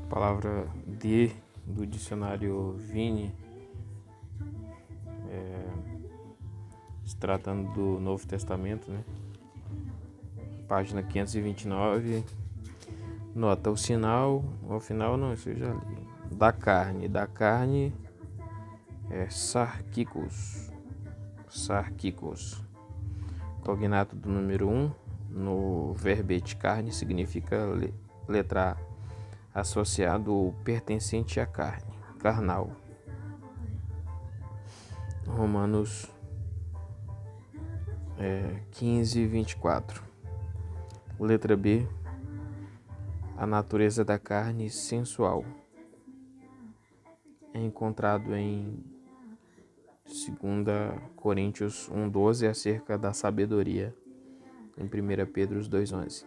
Palavra de do dicionário Vini, se tratando do Novo Testamento, né? Página 529. Nota, o sinal, ao final não, isso eu já li. Da carne é sarkikos. Cognato do número 1, no verbete carne, significa letra A, associado ou pertencente à carne, carnal. Romanos 15, 24. Letra B, a natureza da carne sensual. É encontrado em 2 Coríntios 1,12 acerca da sabedoria, em 1 Pedro 2,11.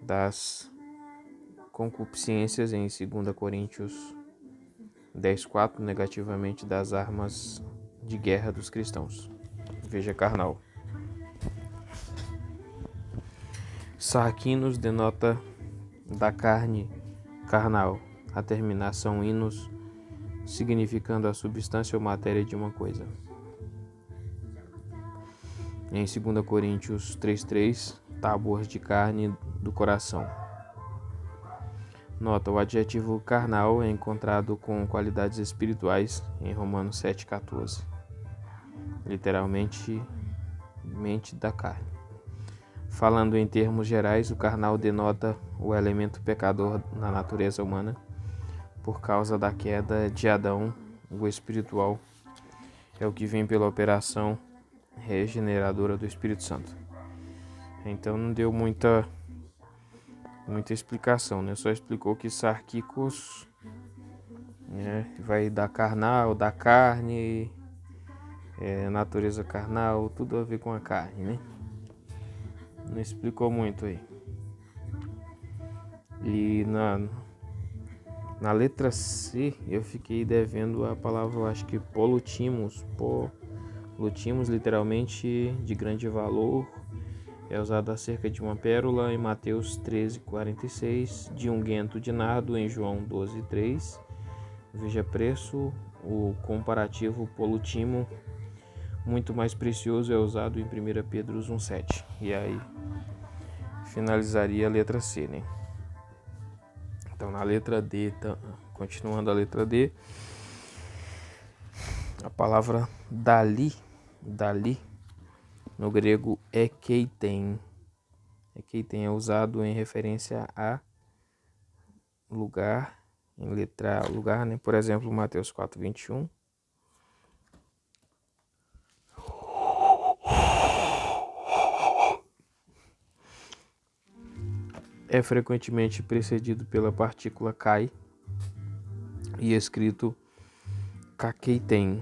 Das concupiscências em 2 Coríntios 10,4, negativamente das armas de guerra dos cristãos. Veja carnal. Sarkinos denota da carne, carnal, a terminação inos, significando a substância ou matéria de uma coisa. Em 2 Coríntios 3,3, tábuas de carne do coração. Nota, o adjetivo carnal é encontrado com qualidades espirituais em Romanos 7,14. Literalmente, mente da carne. Falando em termos gerais, o carnal denota o elemento pecador na natureza humana. Por causa da queda de Adão, o espiritual é o que vem pela operação regeneradora do Espírito Santo. Então não deu muita explicação, né? Só explicou que sarkikos, né, vai da carnal, da carne, natureza carnal, tudo a ver com a carne, né? Não explicou muito aí. E na letra C eu fiquei devendo a palavra, eu acho que polutimos, literalmente de grande valor, é usado acerca de uma pérola em Mateus 13,46, de unguento de nardo em João 12,3. Veja preço, o comparativo polutimo, muito mais precioso, é usado em 1 Pedro 1,7. E aí finalizaria a letra C, né? Então na letra D, continuando a letra D, a palavra dali, no grego ekeiten é usado em referência a lugar, em letra lugar, né? Por exemplo, Mateus 4,21. É frequentemente precedido pela partícula kai e escrito kakeiten.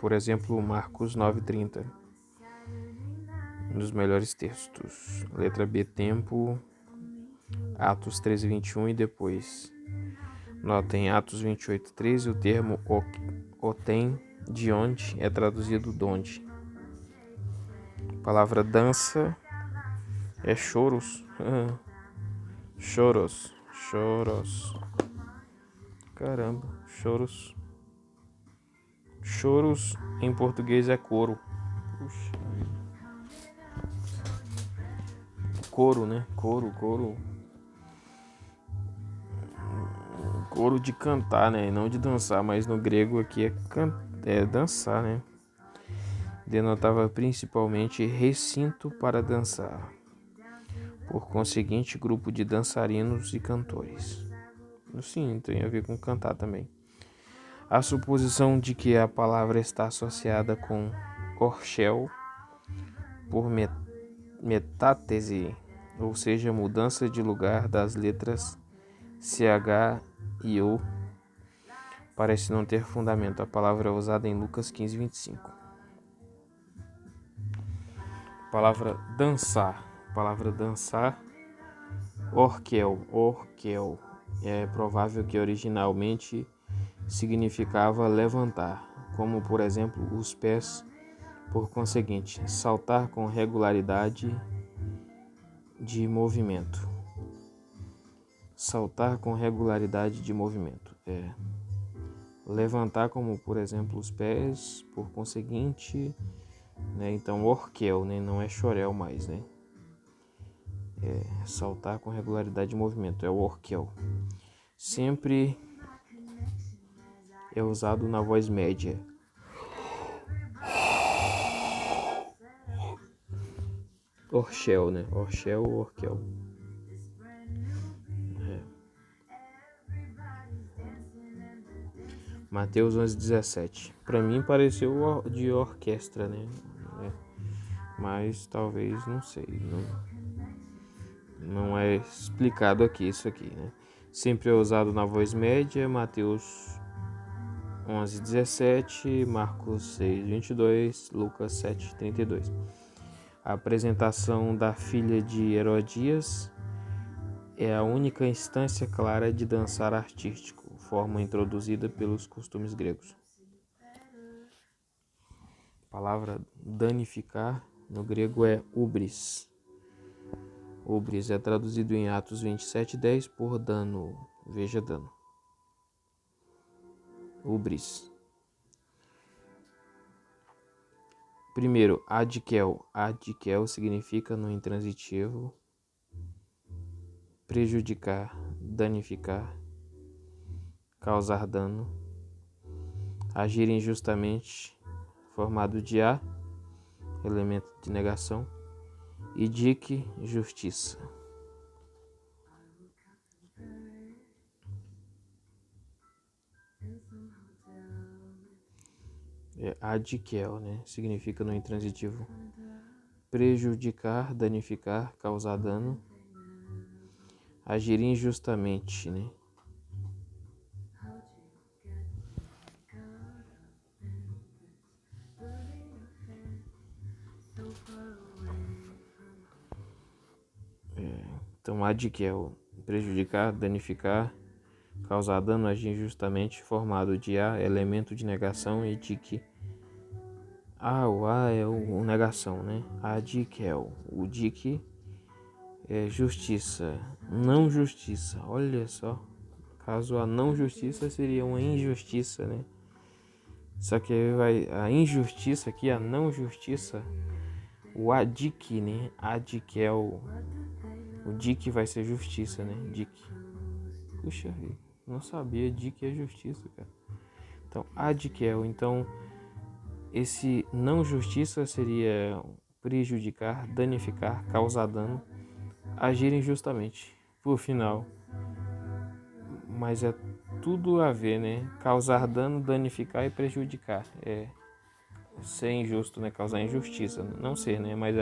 Por exemplo, Marcos 9,30. Nos melhores textos. Letra B, tempo, Atos 13,21 e depois. Nota, em Atos 28,13, o termo otem, de onde, é traduzido donde. A palavra dança é choros. Choros. Caramba, choros. Choros em português é coro. Puxa. Coro, né? Coro. Coro de cantar, né? Não de dançar, mas no grego aqui é dançar, né? Denotava principalmente recinto para dançar. Por conseguinte, grupo de dançarinos e cantores. Sim, tem a ver com cantar também. A suposição de que a palavra está associada com orchel por metátese, ou seja, mudança de lugar das letras CH e O, parece não ter fundamento. A palavra é usada em Lucas 15:25. Palavra dançar. Orkel. É provável que originalmente significava levantar, como por exemplo os pés, por conseguinte, saltar com regularidade de movimento. Saltar com regularidade de movimento. Levantar, como por exemplo os pés, por conseguinte, né? Então orquel, né? Não é chorel mais, né? Saltar com regularidade de movimento é o orquel. Sempre é usado na voz média. Orchel, né? Orchel ou orquel. Mateus 11:17. Para mim pareceu de orquestra, né? Mas talvez, não sei. Não é explicado aqui isso aqui, né? Sempre é usado na voz média. Mateus 11:17, Marcos 6:22, Lucas 7:32. A apresentação da filha de Herodias é a única instância clara de dançar artístico, forma introduzida pelos costumes gregos. A palavra danificar no grego é ubris. Ubris é traduzido em Atos 27:10 por dano. Veja dano. Ubris. Primeiro, adkel. Adkel significa no intransitivo prejudicar, danificar, causar dano, agir injustamente, formado de a, elemento de negação, e dic, justiça. Adkel, né? Significa no intransitivo prejudicar, danificar, causar dano, agir injustamente, né? Então, adkel, prejudicar, danificar, causar dano, agir injustamente, formado de a, elemento de negação, e dic. O a é o negação, né? Adkel. O dic é justiça, não justiça. Olha só. Caso a não justiça seria uma injustiça, né? Só que a injustiça aqui, a não justiça, o adic, né? Adic é o dic vai ser justiça, né? Dic. Puxa vida, não sabia. Dic é justiça, cara. Então, adkel. Então, esse não justiça seria prejudicar, danificar, causar dano, agir injustamente. Por final, mas é tudo a ver, né? Causar dano, danificar e prejudicar. É ser injusto, né? Causar injustiça. Não ser, né? Mas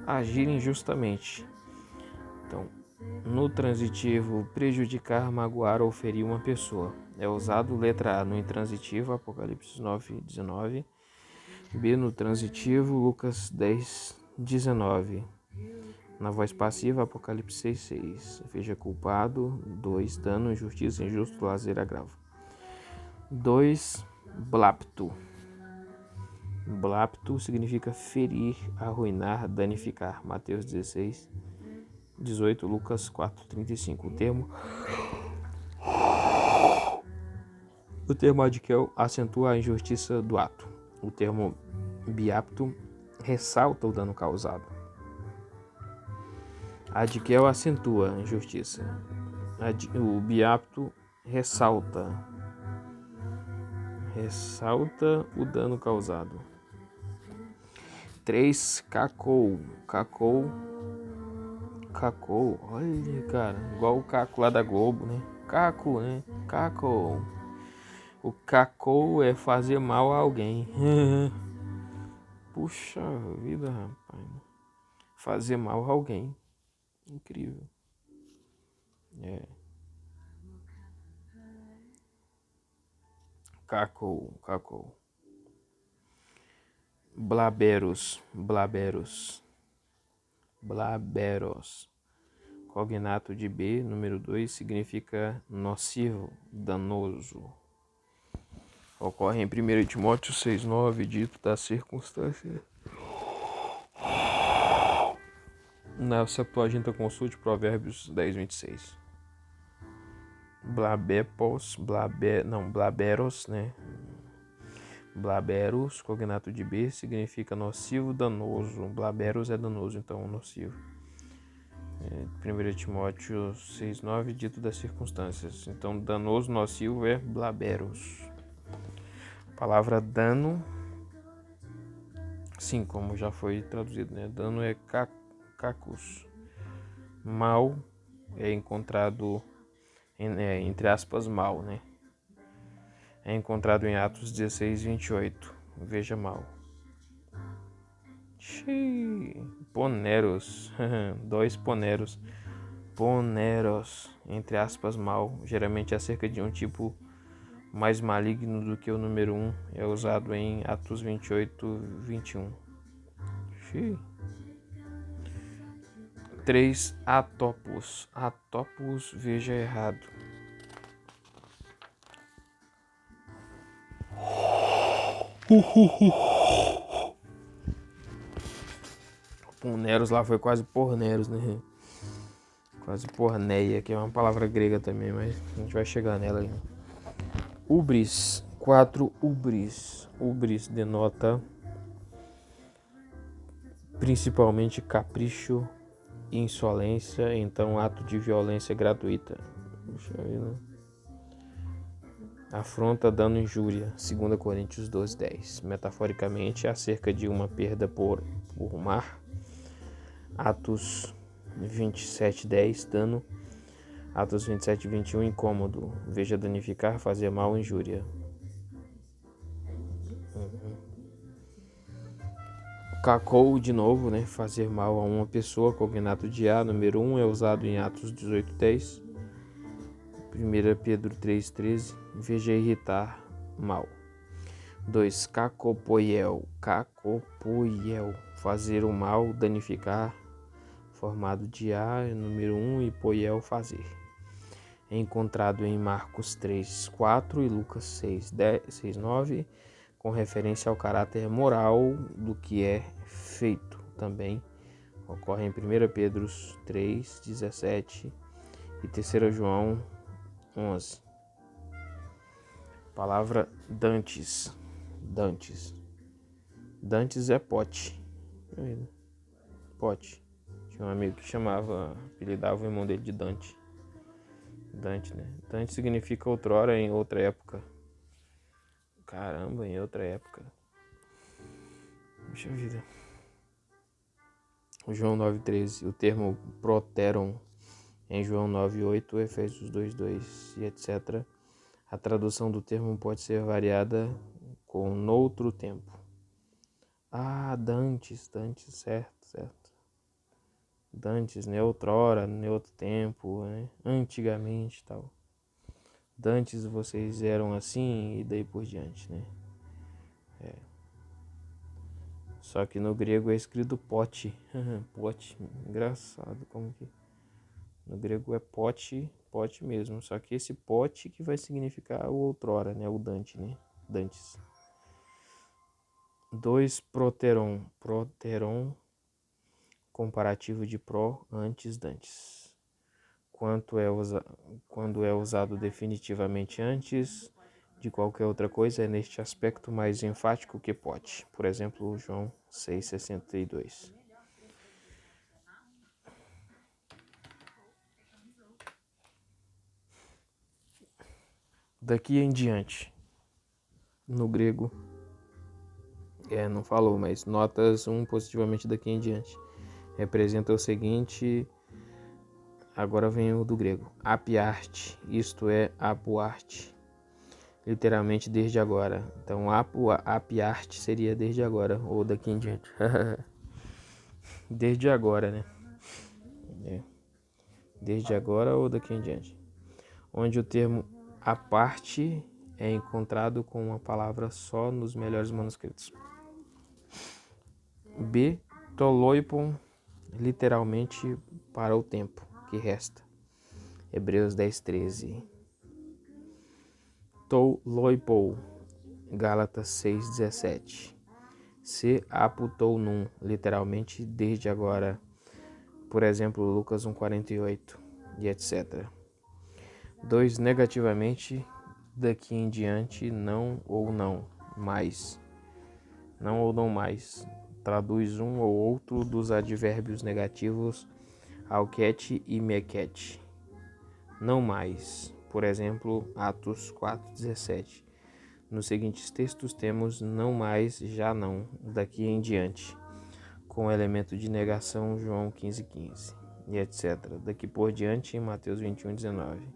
agir injustamente. Então, no transitivo, prejudicar, magoar ou ferir uma pessoa. É usado letra A no intransitivo, Apocalipse 9:19. B no transitivo, Lucas 10:19. Na voz passiva, Apocalipse 6:6. Veja culpado. 2. Dano, injustiça, injusto, lazer, agravo. 2. Blapto. Blapto significa ferir, arruinar, danificar. Mateus 16:18, Lucas 4:35. O termo adkel acentua a injustiça do ato. O termo biapto ressalta o dano causado. Adkel acentua a injustiça. O biapto ressalta o dano causado. 3. Cacou. Olha, cara, igual o Caco lá da Globo, né? Caco, né? Cacou. O cacou é fazer mal a alguém. Puxa vida, rapaz. Fazer mal a alguém. Incrível. Cacou. Blaberos. Cognato de B, número 2, significa nocivo, danoso. Ocorre em 1 Timóteo 6:9, dito da circunstância. Na Septuaginta, consulte Provérbios 10:26. blabepos, blaberos, né? Blaberus, cognato de B, significa nocivo, danoso. Blaberus é danoso, então nocivo. 1 Timóteo 6,9, dito das circunstâncias. Então, danoso, nocivo é blaberus. A palavra dano, sim, como já foi traduzido, né? Dano é cacus. Mal é encontrado, entre aspas, mal, né? É encontrado em Atos 16:28. Veja mal. Poneros. 2 poneros. Poneros, entre aspas, mal. Geralmente acerca de um tipo mais maligno do que o número 1. É usado em Atos 28:21. 3 atopos. Atopos, veja errado. Poneros lá foi quase porneros, né? Quase porneia, que é uma palavra grega também, mas a gente vai chegar nela aí. Ubris. 4 ubris. Ubris denota principalmente capricho, insolência, então ato de violência gratuita. Puxa vida. Afronta, dano, injúria. 2 Coríntios 12:10. Metaforicamente, acerca de uma perda por mar. Atos 27:10, dano. Atos 27:21, incômodo. Veja danificar, fazer mal, injúria. Cacou, de novo, né? Fazer mal a uma pessoa, cognato de A, número 1, é usado em Atos 18:10. 1 Pedro 3:13. Veja irritar, mal. 2. Cacopoiel. Cacopoiel. Fazer o mal, danificar. Formado de A, número 1, e poiel, fazer. É encontrado em Marcos 3:4 e Lucas 6:9, com referência ao caráter moral do que é feito. Também ocorre em 1 Pedro 3:17 e 3 João 11. Palavra dantes. Dantes. Dantes é pote. Pote. Tinha um amigo que apelidava o irmão dele de Dante. Dante, né? Dante significa outrora, em outra época. Caramba, em outra época. Puxa vida. João 9:13. O termo proteron em João 9:8, Efésios 2:2 e etc. A tradução do termo pode ser variada com noutro tempo. Dantes, certo. Dantes, né? Outrora, em outro tempo, né? Antigamente e tal. Dantes vocês eram assim e daí por diante, né? Só que no grego é escrito pote. Pote, engraçado como que... No grego é pote mesmo. Só que esse pote que vai significar o outrora, né? O Dante, né? Dantes. 2 proteron. Proteron, comparativo de pro, antes, dantes. Quando é usado definitivamente antes de qualquer outra coisa, é neste aspecto mais enfático que pode. Por exemplo, João 6,62. Daqui em diante, no grego, não falou, mas notas positivamente daqui em diante. Representa o seguinte, agora vem o do grego, apiarte, isto é, apuarte, literalmente desde agora. Então, apiarte seria desde agora, ou daqui em diante. Desde agora, né? Desde agora ou daqui em diante. Onde o termo a parte é encontrado com uma palavra só nos melhores manuscritos. B. Toloipon, literalmente para o tempo que resta. Hebreus 10:13. Toloipou, Gálatas 6:17. Se aputou num, literalmente desde agora. Por exemplo, Lucas 1:48 e etc. 2. Negativamente, daqui em diante, não ou não mais. Não ou não mais. Traduz um ou outro dos advérbios negativos alquete e mequete. Não mais. Por exemplo, Atos 4:17. Nos seguintes textos temos não mais, já não, daqui em diante, com o elemento de negação João 15:15, e etc. Daqui por diante em Mateus 21:19.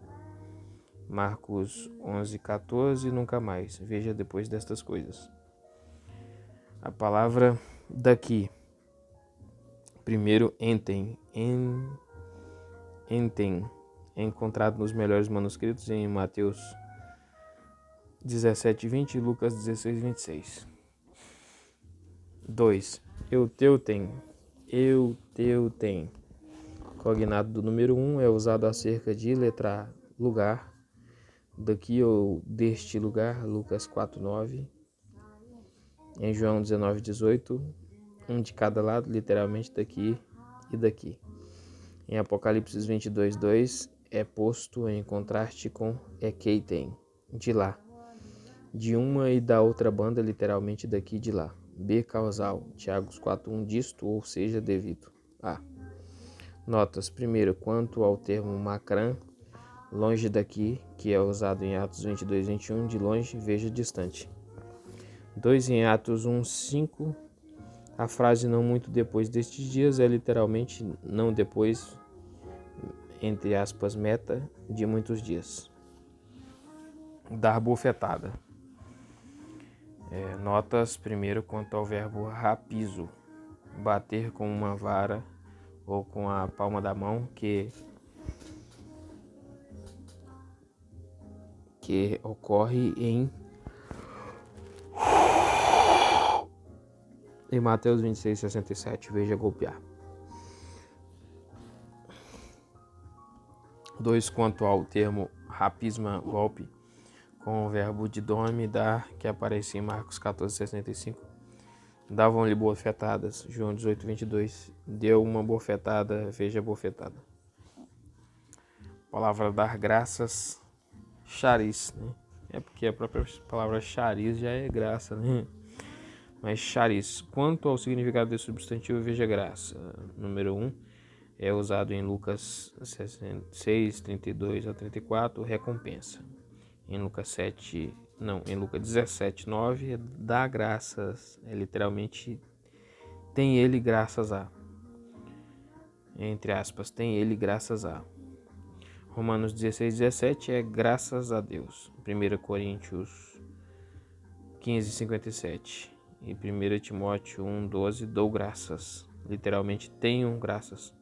Marcos 11:14, nunca mais. Veja depois destas coisas. A palavra daqui. Primeiro, enten. Enten. É encontrado nos melhores manuscritos em Mateus 17:20 e Lucas 16:26. 2. Euteutem. Cognado do número 1 é usado acerca de letra A, lugar, daqui ou deste lugar, Lucas 4:9. Em João 19:18, um de cada lado, literalmente daqui e daqui. Em Apocalipse 22:2 é posto em contraste com ekeitem, de lá, de uma e da outra banda, literalmente daqui e de lá. B causal, Tiago 4:1, disto, ou seja, devido a. Notas. Primeiro, quanto ao termo macrã, longe daqui, que é usado em Atos 22:21, de longe, veja distante. 2. Em Atos 1:5, a frase não muito depois destes dias é literalmente não depois, entre aspas, meta, de muitos dias. Dar bofetada. Notas. Primeiro, quanto ao verbo rapizo, bater com uma vara ou com a palma da mão, que ocorre em Mateus 26:67, veja golpear. 2. Quanto ao termo rapisma, golpe, com o verbo didome, dar, que aparece em Marcos 14:65, davam-lhe bofetadas, João 18:22, deu uma bofetada, veja bofetada. Palavra dar graças, chariz, né? É porque a própria palavra chariz já é graça, né? Mas chariz. Quanto ao significado desse substantivo, veja graça. Número 1 é usado em Lucas 6:32-34, recompensa. Em Lucas 17:9 é dá graças, é literalmente tem ele graças a. Entre aspas, tem ele graças a. Romanos 16:17 é graças a Deus. 1 Coríntios 15:57 e 1 Timóteo 1:12, dou graças. Literalmente tenho graças.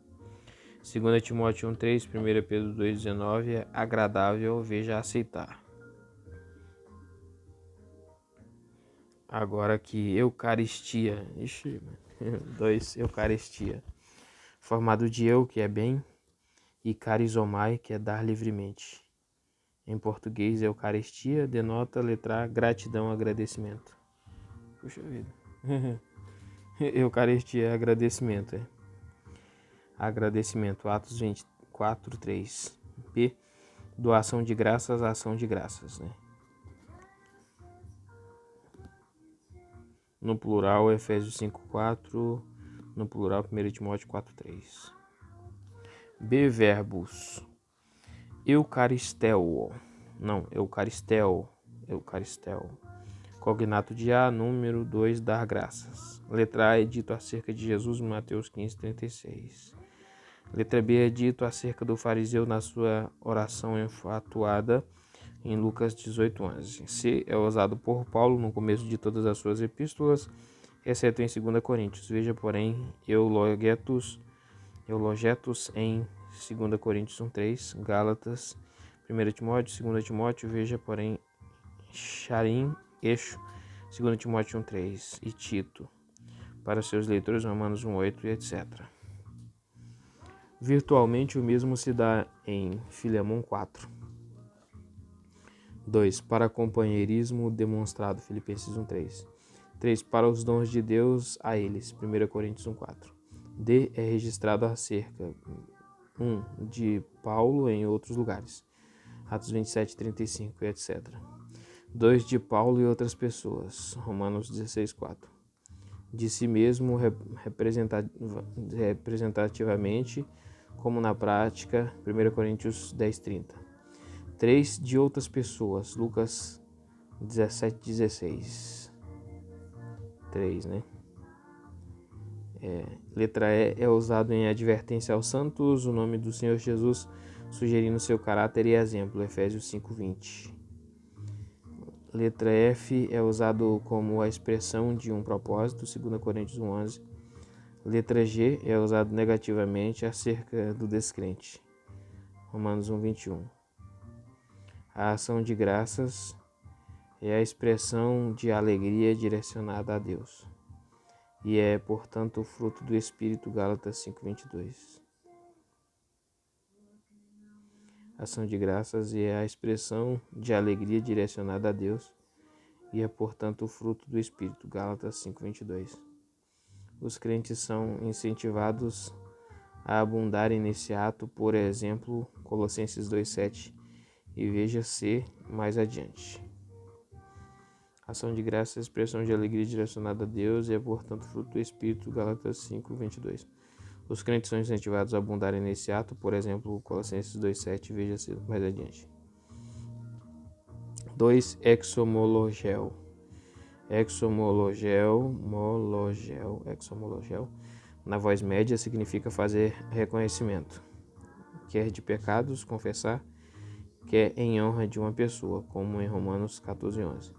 2 Timóteo 1:3, 1 Pedro 2:19 é agradável, veja aceitar. Agora aqui, Eucaristia. 2. Eucaristia. Formado de eu, que é bem, e carizomai, que é dar livremente. Em português, Eucaristia denota letra A, gratidão, agradecimento. Puxa vida. Eucaristia é agradecimento, é. Agradecimento, Atos 24:3. B. Doação de graças, ação de graças, né? No plural, Efésios 5:4. No plural, 1 Timóteo 4:3. B. Verbos. Eucaristel. Cognato de A, número 2, dar graças. Letra A é dito acerca de Jesus em Mateus 15:36. Letra B é dito acerca do fariseu na sua oração enfatuada em Lucas 18:11. C é usado por Paulo no começo de todas as suas epístolas, exceto em 2 Coríntios. Veja, porém, eulogetos em 2 Coríntios 1:3, Gálatas, 1 Timóteo, 2 Timóteo, veja, porém, charim, eixo, 2 Timóteo 1:3 e Tito. Para seus leitores, Romanos 1:8 e etc. Virtualmente o mesmo se dá em Filemon 4. 2. Para companheirismo demonstrado, Filipenses 1:3. 3. Para os dons de Deus a eles, 1 Coríntios 1:4. D. É registrado acerca 1. De Paulo em outros lugares. Atos 27, 35, etc. 2 de Paulo e outras pessoas, Romanos 16, 4. De si mesmo representativamente, como na prática, 1 Coríntios 10, 30. 3 de outras pessoas, Lucas 17, 16. 3, né? Letra E é usado em advertência aos santos, o nome do Senhor Jesus sugerindo seu caráter e exemplo, Efésios 5:20. Letra F é usado como a expressão de um propósito, 2 Coríntios 1:11. Letra G é usado negativamente acerca do descrente, Romanos 1:21. A ação de graças é a expressão de alegria direcionada a Deus e é, portanto, o fruto do Espírito, Gálatas 5:22. Ação de graças é a expressão de alegria direcionada a Deus e é, portanto, o fruto do Espírito, Gálatas 5:22. Os crentes são incentivados a abundarem nesse ato, por exemplo, Colossenses 2:7, e veja-se mais adiante. Ação de graças é a expressão de alegria direcionada a Deus e é, portanto, fruto do Espírito, Gálatas 5:22. Os crentes são incentivados a abundarem nesse ato, por exemplo, Colossenses 2:7, veja-se mais adiante. 2. Exomologel. Exomologel, na voz média significa fazer reconhecimento, quer de pecados, confessar, quer em honra de uma pessoa, como em Romanos 14:11.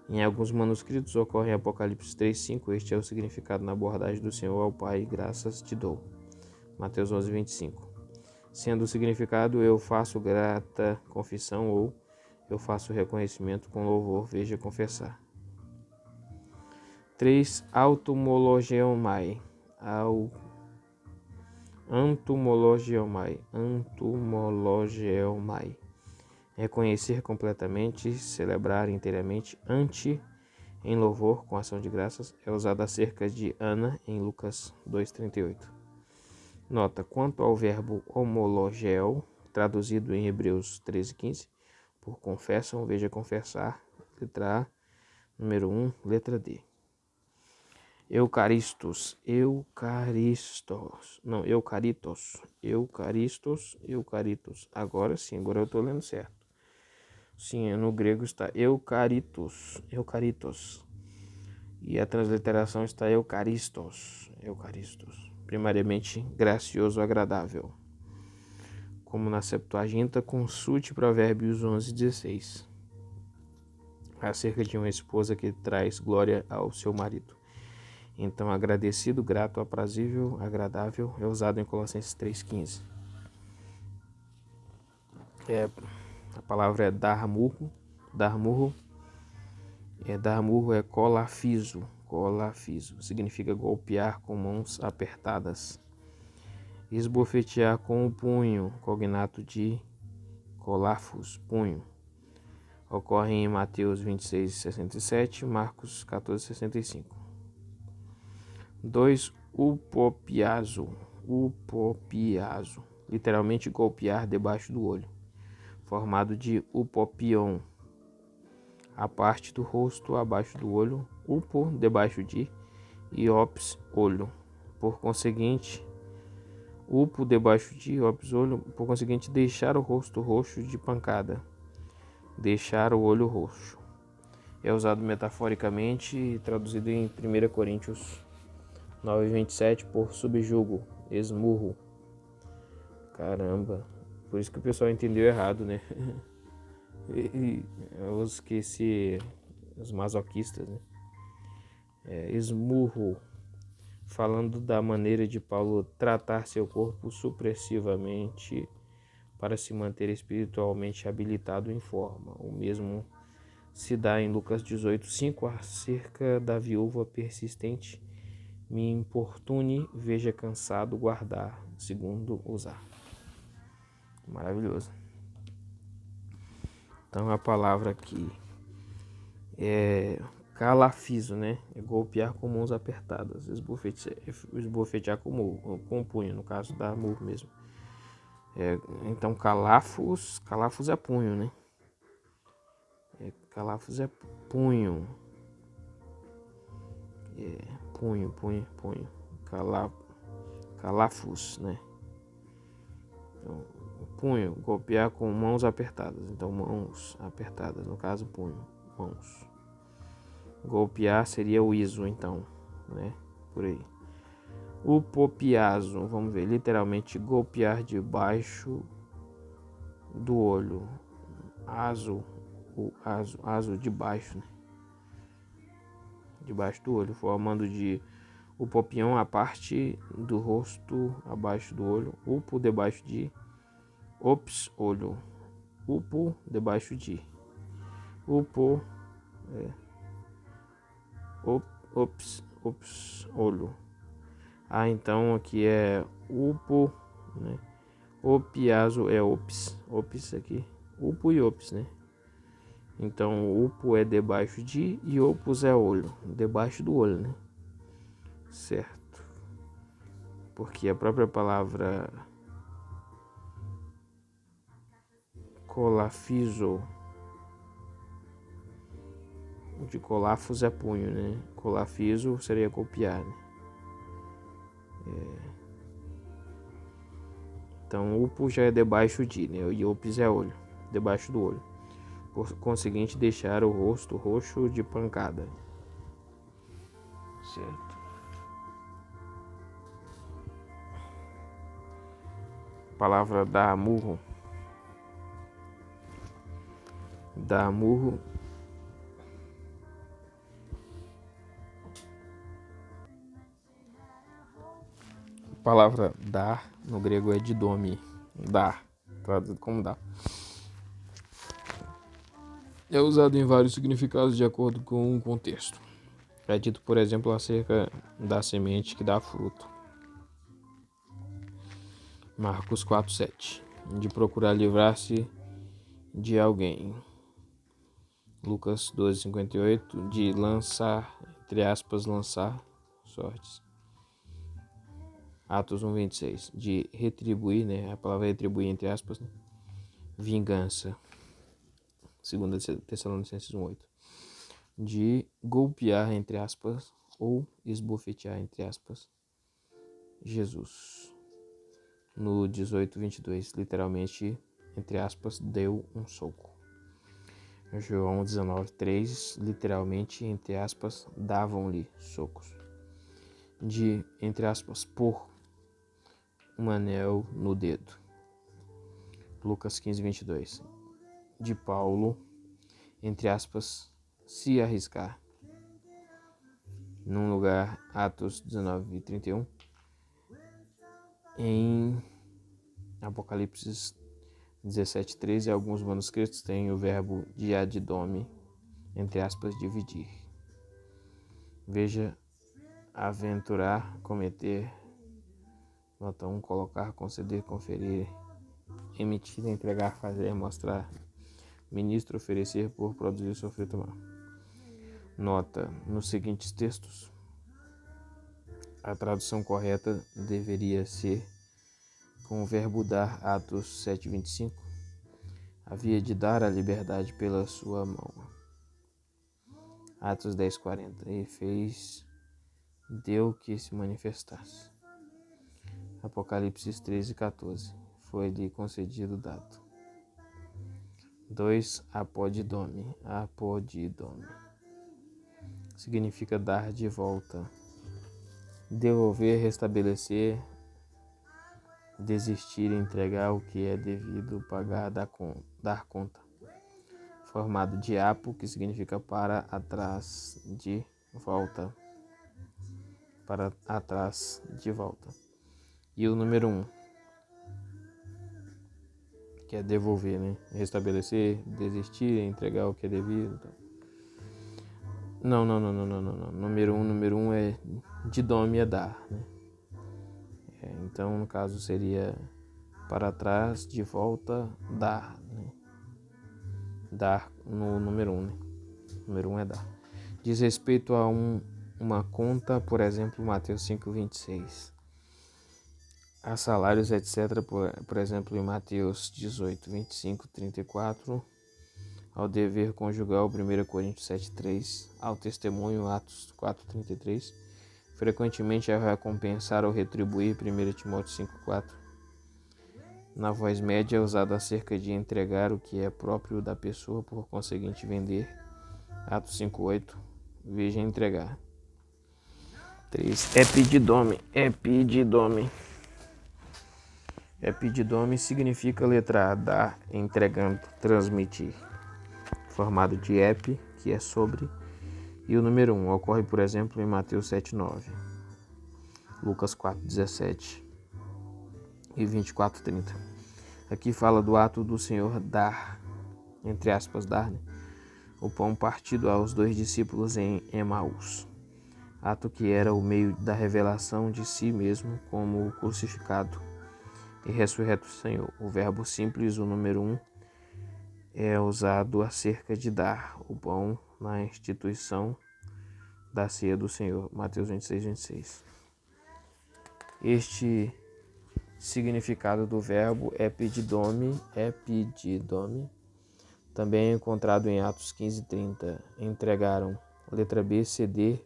Em alguns manuscritos ocorre em Apocalipse 3:5, este é o significado na abordagem do Senhor ao Pai, graças te dou. Mateus 11:25. Sendo o significado eu faço grata confissão ou eu faço reconhecimento com louvor, veja confessar. 3. Antumologeomai. Reconhecer completamente, celebrar inteiramente, em louvor, com ação de graças, é usado acerca de Ana em Lucas 2:38. Nota: quanto ao verbo homologel, traduzido em Hebreus 13:15, por confessam, veja confessar, letra A, número 1, letra D. Eucaristos. Agora sim, agora eu estou lendo certo. Sim, no grego está eucaritos. E a transliteração está eucaristos. Primariamente gracioso, agradável. Como na Septuaginta, consulte Provérbios 11:16. Acerca de uma esposa que traz glória ao seu marido. Então, agradecido, grato, aprazível, agradável, é usado em Colossenses 3:15. A palavra é darmurro. Darmurro é colafiso. Significa golpear com mãos apertadas. Esbofetear com o punho, cognato de colafos, punho. Ocorre em Mateus 26:67, Marcos 14:65. 2. Upopiazo, literalmente golpear debaixo do olho, formado de upopion, a parte do rosto abaixo do olho, upo, debaixo de, e ops, olho. Por conseguinte, upo, debaixo de, ops, olho, por conseguinte, deixar o rosto roxo de pancada, deixar o olho roxo. É usado metaforicamente e traduzido em 1 Coríntios 9:27 por subjugo, esmurro. Caramba, por isso que o pessoal entendeu errado, né? Os masoquistas, né? Esmurro, falando da maneira de Paulo tratar seu corpo supressivamente para se manter espiritualmente habilitado em forma. O mesmo se dá em Lucas 18:5 acerca da viúva persistente. Me importune, veja cansado, guardar, segundo usar. Maravilhoso. Então a palavra aqui é calafiso, né? É golpear com mãos apertadas, esbofetear com o punho, no caso da murro mesmo. Então, calafos é punho, né? Calafos é punho. Punho. Calafos, né? Então, punho, golpear com mãos apertadas. Então, mãos apertadas, no caso, punho, mãos. Golpear seria o iso, então, né? Por aí. Upopiazo, vamos ver, literalmente golpear debaixo do olho. Aso debaixo, né? Debaixo do olho, formando de upopião a parte do rosto abaixo do olho, upo debaixo de, olho, upo debaixo de, upo, olho. Então aqui é upo, né? Opiazo é ops aqui, upo e ops, né? Então upo é debaixo de e opus é olho, debaixo do olho, né? Certo. Porque a própria palavra colafizo, de colafos é punho, né? Colafizo seria copiar, né? Então upo já é debaixo de, né? E opis é olho, debaixo do olho. Por conseguinte, deixar o rosto roxo de pancada. Certo. Palavra dar murro. Dar murro. A palavra dar no grego é didome. Dar, traduzido como dar. É usado em vários significados de acordo com o contexto. É dito, por exemplo, acerca da semente que dá fruto. Marcos 4:7. De procurar livrar-se de alguém. Lucas 12:58. De lançar, entre aspas, lançar sortes. Atos 1:26. De retribuir, né? A palavra retribuir, entre aspas, né? Vingança. 2 Tessalonicenses 1:8. De golpear, entre aspas, ou esbofetear, entre aspas, Jesus. No 18:22, literalmente, entre aspas, deu um soco. João 19:3, literalmente, entre aspas, davam-lhe socos. De, entre aspas, pôr um anel no dedo. Lucas 15:22. De Paulo, entre aspas, se arriscar. Num lugar, Atos 19:31. Em Apocalipse 17:13, alguns manuscritos têm o verbo diadidome, entre aspas, dividir. Veja, aventurar, cometer, nota 1, colocar, conceder, conferir, emitir, entregar, fazer, mostrar, ministro, oferecer, por, produzir, sofrer, tomar. Nota, nos seguintes textos, a tradução correta deveria ser com o verbo dar, Atos 7:25, havia de dar a liberdade pela sua mão. Atos 10:40, e fez, deu que se manifestasse. Apocalipse 13:14, foi-lhe concedido dado. 2. Apodidome, significa dar de volta, devolver, restabelecer, desistir, entregar o que é devido, pagar, dar conta. Formado de apo, que significa para atrás de volta. Para atrás de volta. E o número 1, que é devolver, né? Restabelecer, desistir, entregar o que é devido. Não. Número 1 é didome, é dar, né? Então, no caso, seria para trás, de volta, dar, né? Dar no número 1, né? Número 1 é dar. Diz respeito a uma conta, por exemplo, Mateus 5:26. a salários, etc., por exemplo, em Mateus 18, 25, 34, ao dever conjugal, 1 Coríntios 7:3, ao testemunho, Atos 4:33, frequentemente a recompensar ou retribuir, 1 Timóteo 5:4. Na voz média é usado acerca de entregar o que é próprio da pessoa, por conseguinte vender, Atos 5:8, veja entregar. 3. Epididome. Epididome significa letra A, dar, entregando, transmitir. Formado de ep, que é sobre, e o número 1 ocorre, por exemplo, em Mateus 7:9, Lucas 4:17 e 24:30. Aqui fala do ato do Senhor dar, entre aspas, dar, né? O pão partido aos 2 discípulos em Emaús. Ato que era o meio da revelação de si mesmo como o crucificado e ressurreto Senhor. O verbo simples, o número 1, é usado acerca de dar o pão na instituição da ceia do Senhor. Mateus 26:26. Este significado do verbo epididome, também é encontrado em Atos 15:30. Entregaram, letra B, ceder,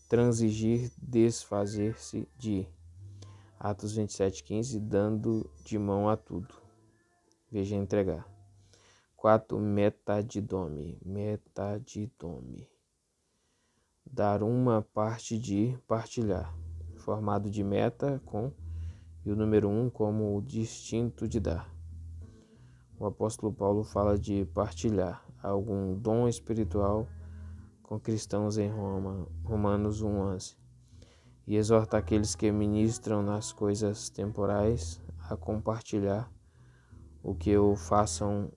transigir, desfazer-se de. Atos 27:15, dando de mão a tudo. Veja entregar. 4. Metadidome. Dar uma parte de, partilhar. Formado de meta, com, e o número 1 como o distinto de dar. O apóstolo Paulo fala de partilhar algum dom espiritual com cristãos em Roma, Romanos 1:11, e exorta aqueles que ministram nas coisas temporais a compartilhar o que o façam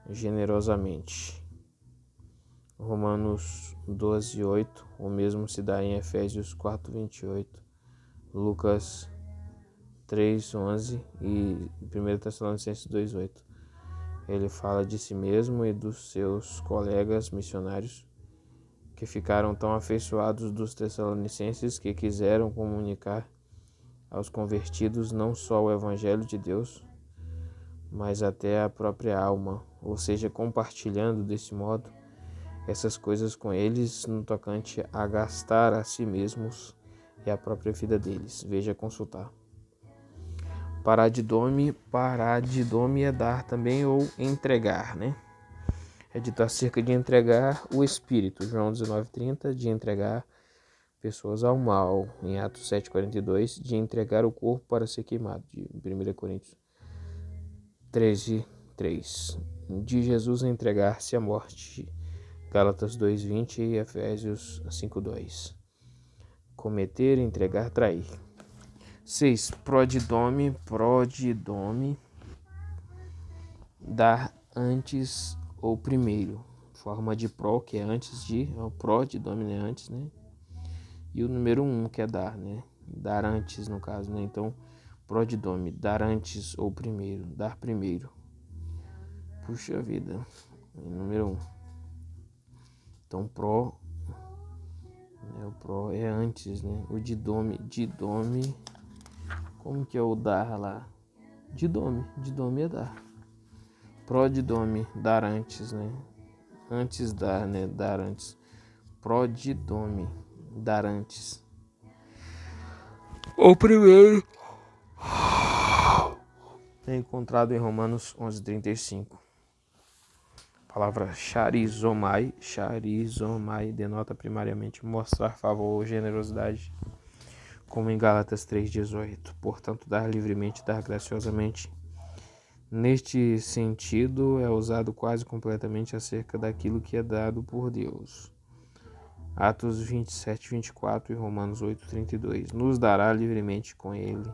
generosamente. Romanos 12:8, o mesmo se dá em Efésios 4:28, Lucas 3:11 e 1 Tessalonicenses 2:8. Ele fala de si mesmo e dos seus colegas missionários que ficaram tão afeiçoados dos Tessalonicenses que quiseram comunicar aos convertidos não só o Evangelho de Deus, mas até a própria alma, ou seja, compartilhando desse modo essas coisas com eles no tocante a gastar a si mesmos e a própria vida deles. Veja consultar. Paradidome é dar também ou entregar, né? É dito acerca de entregar o Espírito, João 19:30, de entregar pessoas ao mal, em Atos 7:42, de entregar o corpo para ser queimado, de 1 Coríntios 13:3, de Jesus entregar-se à morte, Gálatas 2:20 e Efésios 5:2. Cometer, entregar, trair. 6. Prodidome, dar antes ou primeiro. Forma de pro, que é antes de, o prodidome é antes, né? E o número 1, que é dar, né? Dar antes, no caso, né? Então, prodidome, dar antes ou primeiro, dar primeiro. Puxa vida, número 1. Então, o pro é antes, né? O didome, como que é o dar lá? Didome é dar. Prodidome, dar antes, né? Antes dar, né? Dar antes. Prodidome, dar antes. O primeiro é encontrado em Romanos 11:35. A palavra charizomai denota primariamente mostrar favor ou generosidade, como em Gálatas 3:18. Portanto, dar livremente, dar graciosamente. Neste sentido, é usado quase completamente acerca daquilo que é dado por Deus. Atos 27:24 e Romanos 8:32. Nos dará livremente com ele,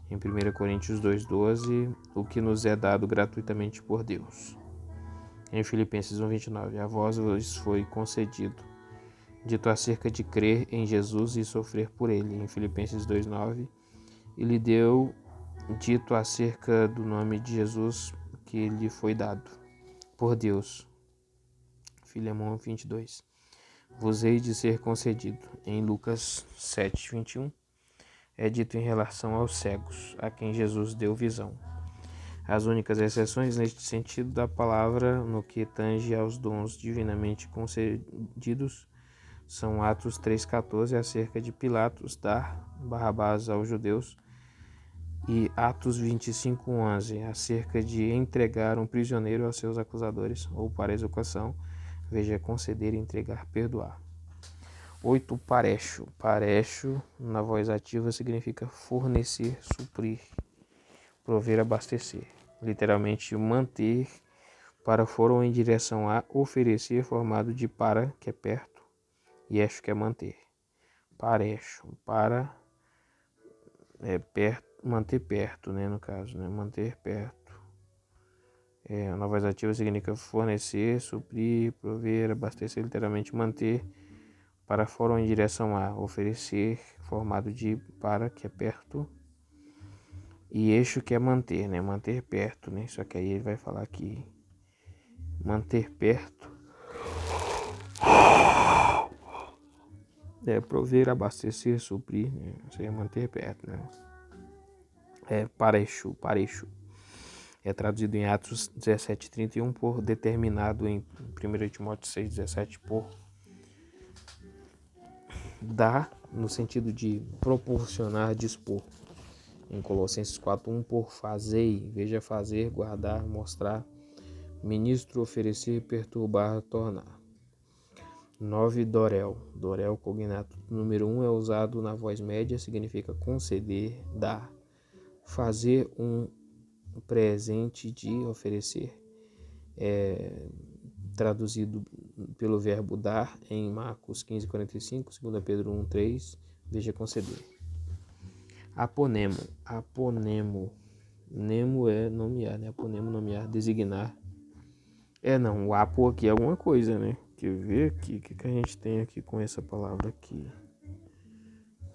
em 1 Coríntios 2:12, o que nos é dado gratuitamente por Deus. Em Filipenses 1:29, a vós vos foi concedido, dito acerca de crer em Jesus e sofrer por ele. Em Filipenses 2:9, e lhe deu dito acerca do nome de Jesus que lhe foi dado por Deus. Filemão 22. Vos hei de ser concedido. Em Lucas 7:21, é dito em relação aos cegos, a quem Jesus deu visão. As únicas exceções neste sentido da palavra no que tange aos dons divinamente concedidos são Atos 3,14 acerca de Pilatos dar Barrabás aos judeus e Atos 25,11 acerca de entregar um prisioneiro aos seus acusadores ou para execução, veja conceder, entregar, perdoar. 8. Parecho. Parecho, na voz ativa, significa fornecer, suprir, prover, abastecer. Literalmente, manter, para fora ou em direção a, oferecer, formado de para, que é perto, e echo, que é manter. Parecho, para, perto, manter perto, né, no caso, né, manter perto. Na voz ativa significa fornecer, suprir, prover, abastecer, literalmente manter, para fora ou em direção a, oferecer, formado de para, que é perto, e eixo, que é manter, né? Manter perto, né? Só que aí ele vai falar que manter perto é prover, abastecer, suprir, né? Isso aí é manter perto, né? Parecho. É traduzido em Atos 17:31 por determinado em 1 Timóteo 6:17 por dar, no sentido de proporcionar, dispor. Em Colossenses 4:1 por fazer, veja fazer, guardar, mostrar, ministro, oferecer, perturbar, tornar. 9. Dorel. Dorel, cognato número 1, é usado na voz média, significa conceder, dar, fazer um presente de oferecer. Traduzido pelo verbo dar em Marcos 15:45, 2 Pedro 1:3, veja conceder. Aponemo. Nemo é nomear, né? Aponemo, nomear, designar. O apo aqui é alguma coisa, né? Quer ver aqui, o que a gente tem aqui com essa palavra aqui?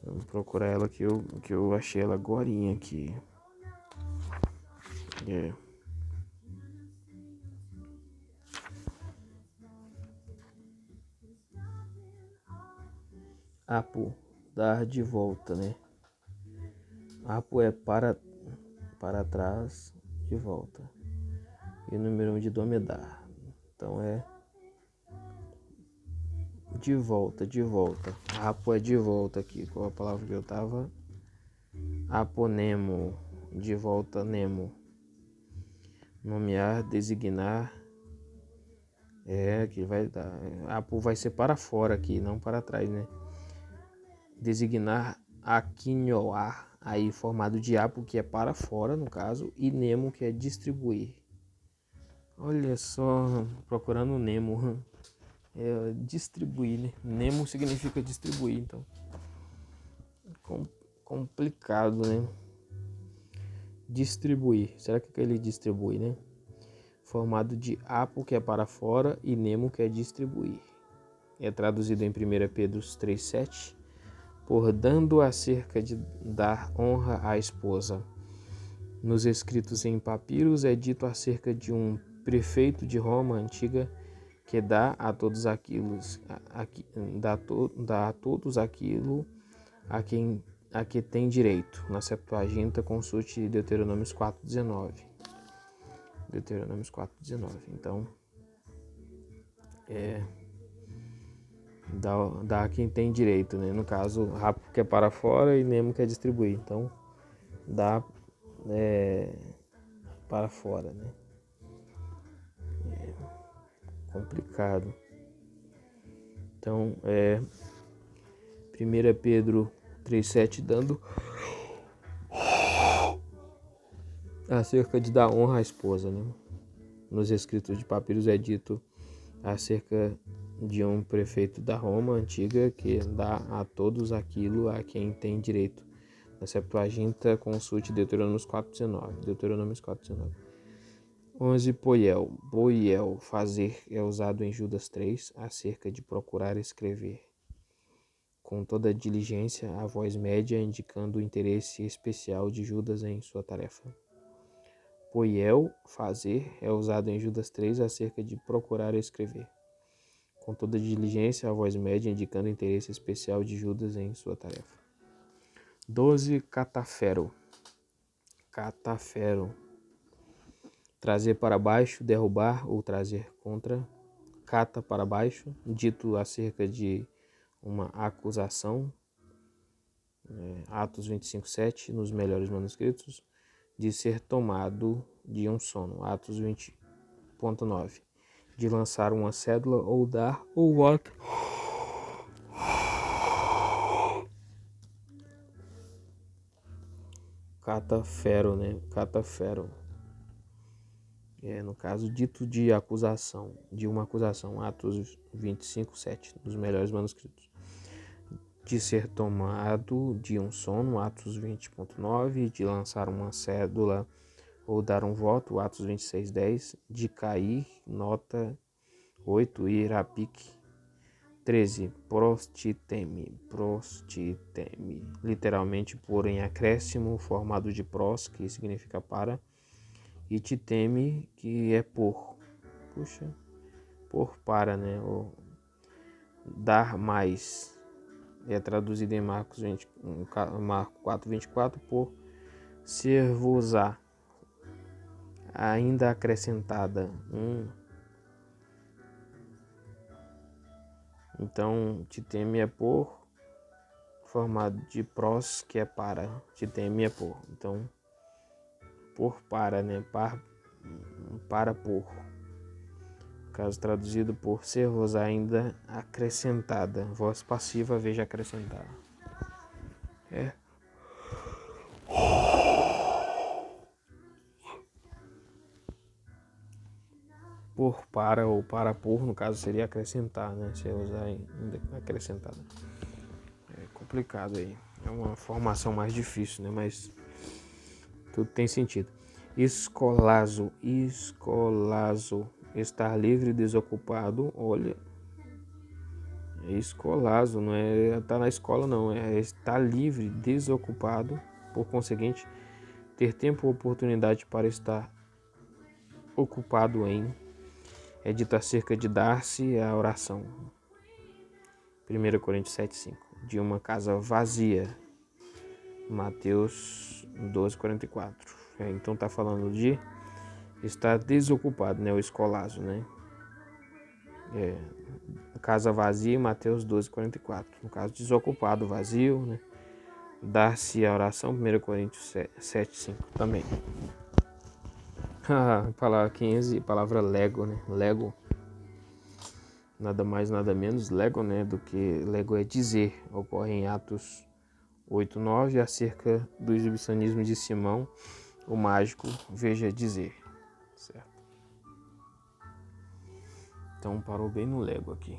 Vamos procurar ela que eu achei ela agorinha aqui. Apo, dar de volta, né? Apo é para trás, de volta. E o número 1 de dom é dar. Então é de volta. Apo é de volta aqui. Qual a palavra que eu tava? Aponemo, de volta, nemo. Nomear, designar. Aqui vai dar. Apo vai ser para fora aqui, não para trás, né? Designar, aquinhoar, aí formado de apo, que é para fora, no caso, e nemo, que é distribuir. Olha só, procurando Nemo. Distribuir, né? Nemo significa distribuir, então. Complicado, né? Distribuir. Será que ele distribui, né? Formado de apo, que é para fora, e nemo, que é distribuir. É traduzido em 1 Pedro 3,7 por dando acerca de dar honra à esposa. Nos escritos em papiros é dito acerca de um prefeito de Roma antiga que dá a todos aquilo a que tem direito. Na Septuaginta, consulte Deuteronômios 4,19. Então, dá a quem tem direito, né? No caso, rapo, que é para fora, e nemo, que é distribuir. Então, dá para fora, né? Complicado. Então, 1 Pedro 3,7 dando acerca de dar honra à esposa, né? Nos escritos de papiros é dito acerca de um prefeito da Roma antiga que dá a todos aquilo a quem tem direito. Na Septuaginta, consulte Deuteronômios 4,19. 11. Boiel, fazer, é usado em Judas 3, acerca de procurar escrever. Com toda diligência, a voz média indicando o interesse especial de Judas em sua tarefa. Boiel, fazer, é usado em Judas 3, acerca de procurar escrever. Com toda diligência, a voz média indicando o interesse especial de Judas em sua tarefa. 12, catafero. Catafero. Trazer para baixo, derrubar ou trazer contra. Cata para baixo, dito acerca de uma acusação. Atos 25:7, nos melhores manuscritos, de ser tomado de um sono. Atos 20.9, de lançar uma cédula ou dar ou voto. Catafero, né? Catafero. No caso, dito de acusação, de uma acusação. Atos 25:7, nos melhores manuscritos. De ser tomado de um sono, Atos 20.9, de lançar uma cédula ou dar um voto, Atos 26:10, de cair, nota 8, ir a pique. 13, prostiteme, literalmente por em acréscimo, formado de pros, que significa para, e titeme, que é por, por para, né, ou dar mais. É traduzido em Marcos 4:24 por ser-vos-á, ainda acrescentada. Então, titeme é por, formado de pros, que é para. Titeme é por. Então, por para, né? Para por. Caso traduzido por ser-vos ainda acrescentada. Voz passiva, veja acrescentar. Por para ou para por, no caso, seria acrescentar, né? Ser-vos ainda acrescentada. É complicado aí. É uma formação mais difícil, né? Mas tudo tem sentido. Escolazo. Estar livre, desocupado. Olha. É escolazo, não é estar na escola, não. É estar livre, desocupado. Por conseguinte, ter tempo ou oportunidade para estar ocupado em. É dito acerca de dar-se a oração. 1 Coríntios 7:5. De uma casa vazia. Mateus 12:44. Então está falando de estar desocupado, né? O escolazo, né? Casa vazia, Mateus 12:44. No caso, desocupado, vazio, né? Dar-se a oração, 1 Coríntios 7:5 também. Palavra 15, palavra lego, né? Lego. Nada mais, nada menos, lego, né? Do que lego é dizer. Ocorre em Atos 8:9, acerca do exibicionismo de Simão, o mágico, veja dizer. Certo? Então parou bem no lego aqui.